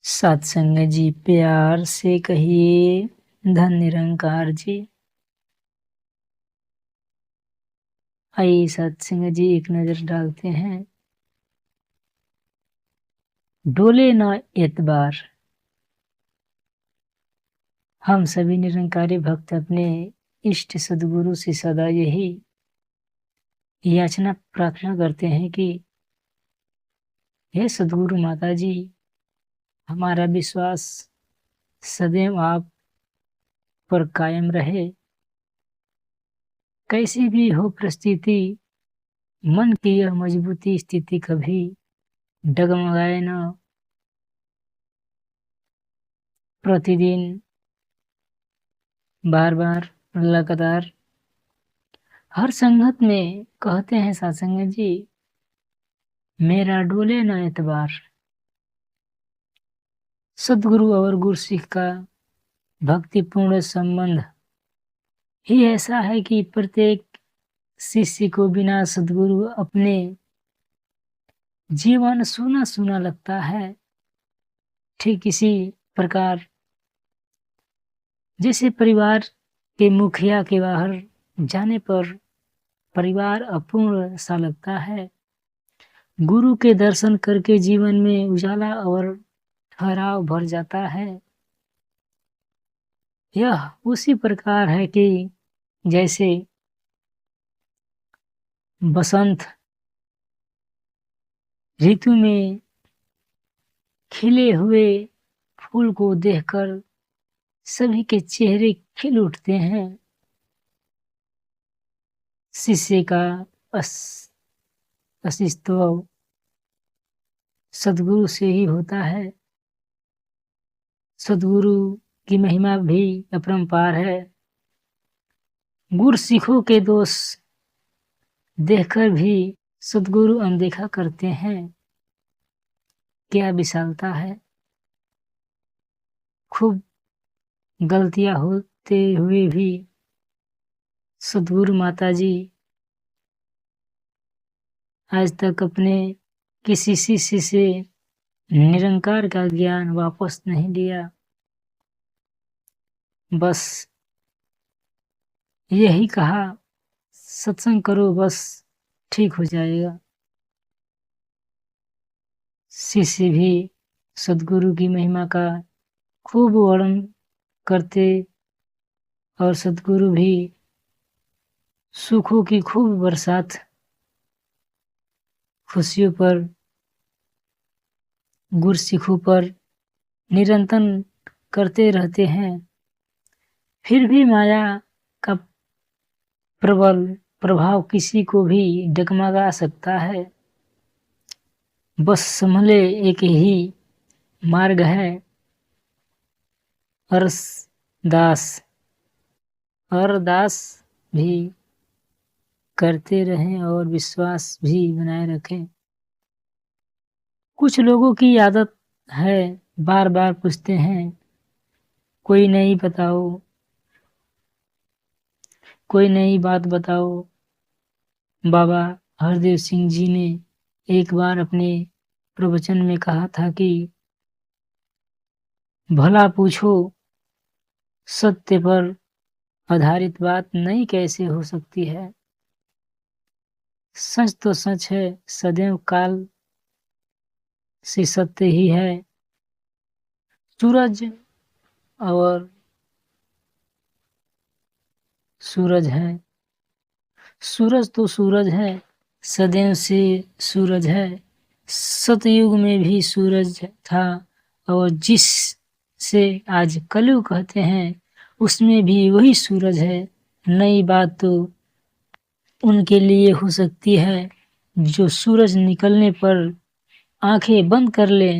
सत्संग जी प्यार से कहिए धन निरंकार जी। आइए सत्संग जी एक नजर डालते हैं। डोले ना एतबार। हम सभी निरंकारी भक्त अपने इष्ट सदगुरु से सदा यही याचना प्रार्थना करते हैं कि हे सदगुरु माता जी, हमारा विश्वास सदैव आप पर कायम रहे। कैसी भी हो परिस्थिति, मन की यह मजबूती स्थिति कभी डगमगाए न। प्रतिदिन बार बार लगातार हर संगत में कहते हैं सत्संग जी, मेरा डोले न एतबार। सदगुरु और गुरु सिख का भक्तिपूर्ण संबंध ही ऐसा है कि प्रत्येक शिष्य को बिना सदगुरु अपने जीवन सूना सूना लगता है। ठीक इसी प्रकार जैसे परिवार के मुखिया के बाहर जाने पर परिवार अपूर्ण सा लगता है, गुरु के दर्शन करके जीवन में उजाला और ठहराव भर जाता है। यह उसी प्रकार है कि जैसे बसंत ऋतु में खिले हुए फूल को देखकर सभी के चेहरे खिल उठते हैं। शिष्य का अस्तित्व सदगुरु से ही होता है। सदगुरु की महिमा भी अपरंपार है। गुरु सिखों के दोष देखकर भी सदगुरु अनदेखा करते हैं। क्या विशालता है। खूब गलतियां होते हुए भी सदगुरु माता जी आज तक अपने किसी शिष्य से निरंकार का ज्ञान वापस नहीं लिया। बस यही कहा, सत्संग करो बस ठीक हो जाएगा। शिष्य भी सदगुरु की महिमा का खूब वर्णन करते और सदगुरु भी सुखों की खूब बरसात खुशियों पर गुरु सिखों पर निरंतर करते रहते हैं। फिर भी माया का प्रबल प्रभाव किसी को भी डगमगा सकता है। बस संभले एक ही मार्ग है, अरदास भी करते रहें और विश्वास भी बनाए रखें। कुछ लोगों की आदत है बार बार पूछते हैं, कोई नई बात बताओ। बाबा हरदेव सिंह जी ने एक बार अपने प्रवचन में कहा था कि भला पूछो, सत्य पर आधारित बात नई कैसे हो सकती है। सच तो सच है, सदैव काल से सत्य ही है। सूरज है, सूरज तो सूरज है, सदैव से सूरज है। सतयुग में भी सूरज था और जिस से आज कलयुग कहते हैं उसमें भी वही सूरज है। नई बात तो उनके लिए हो सकती है जो सूरज निकलने पर आंखें बंद कर ले।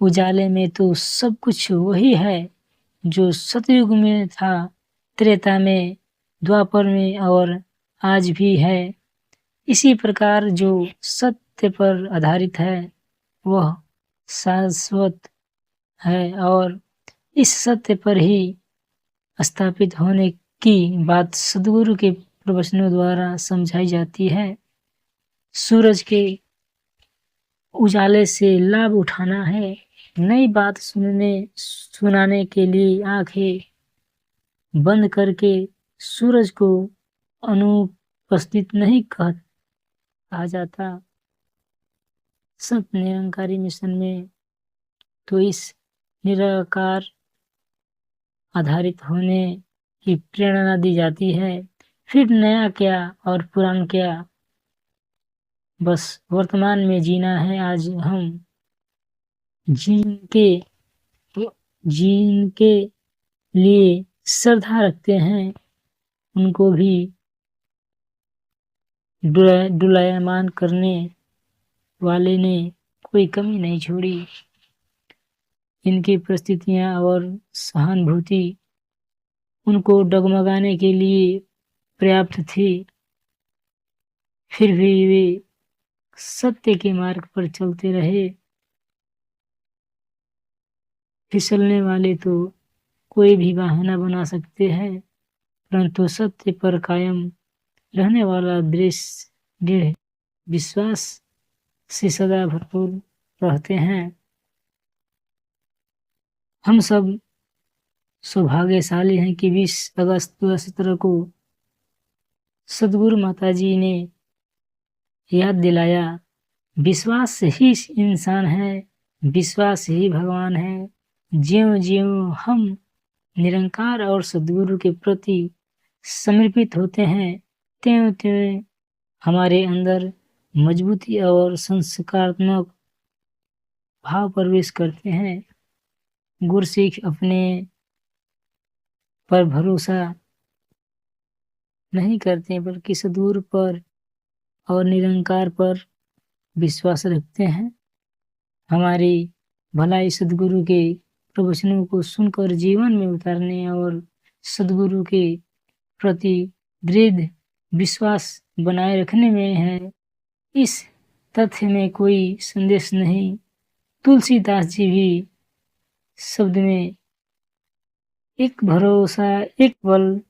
उजाले में तो सब कुछ वही है जो सतयुग में था, त्रेता में, द्वापर में और आज भी है। इसी प्रकार जो सत्य पर आधारित है वह शाश्वत है और इस सत्य पर ही स्थापित होने की बात सदगुरु के प्रवचनों द्वारा समझाई जाती है। सूरज के उजाले से लाभ उठाना है नई बात सुनाने के लिए आंखें बंद करके सूरज को अनुपस्थित नहीं कहा जाता। संत निरंकारी मिशन में तो इस निराकार आधारित होने की प्रेरणा दी जाती है। फिर नया क्या और पुराना क्या, बस वर्तमान में जीना है। आज हम जिनके लिए श्रद्धा रखते हैं उनको भी डुलायमान करने वाले ने कोई कमी नहीं छोड़ी। इनकी परिस्थितियां और सहानुभूति उनको डगमगाने के लिए पर्याप्त थी। फिर भी वे सत्य के मार्ग पर चलते रहे। फिसलने वाले तो कोई भी बहाना बना सकते हैं, परंतु सत्य पर कायम रहने वाला दृढ़ विश्वास से सदा भरपूर रहते हैं। हम सब सौभाग्यशाली हैं कि 20 अगस्त 2017 को सदगुरु माताजी ने याद दिलाया, विश्वास ही इंसान है, विश्वास ही भगवान है। ज्यों ज्यों हम निरंकार और सदगुरु के प्रति समर्पित होते हैं, त्यों त्यों हमारे अंदर मजबूती और संस्कारात्मक भाव प्रवेश करते हैं। गुरसिख अपने पर भरोसा नहीं करते, बल्कि सदगुरु पर और निरंकार पर विश्वास रखते हैं। हमारी भलाई सदगुरु के प्रवचनों को सुनकर जीवन में उतारने और सदगुरु के प्रति दृढ़ विश्वास बनाए रखने में है। इस तथ्य में कोई संदेश नहीं। तुलसीदास जी भी शब्द में एक भरोसा, एक बल,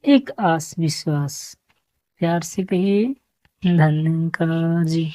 एक आस विश्वास। प्यार से कहिए धन्यवाद जी।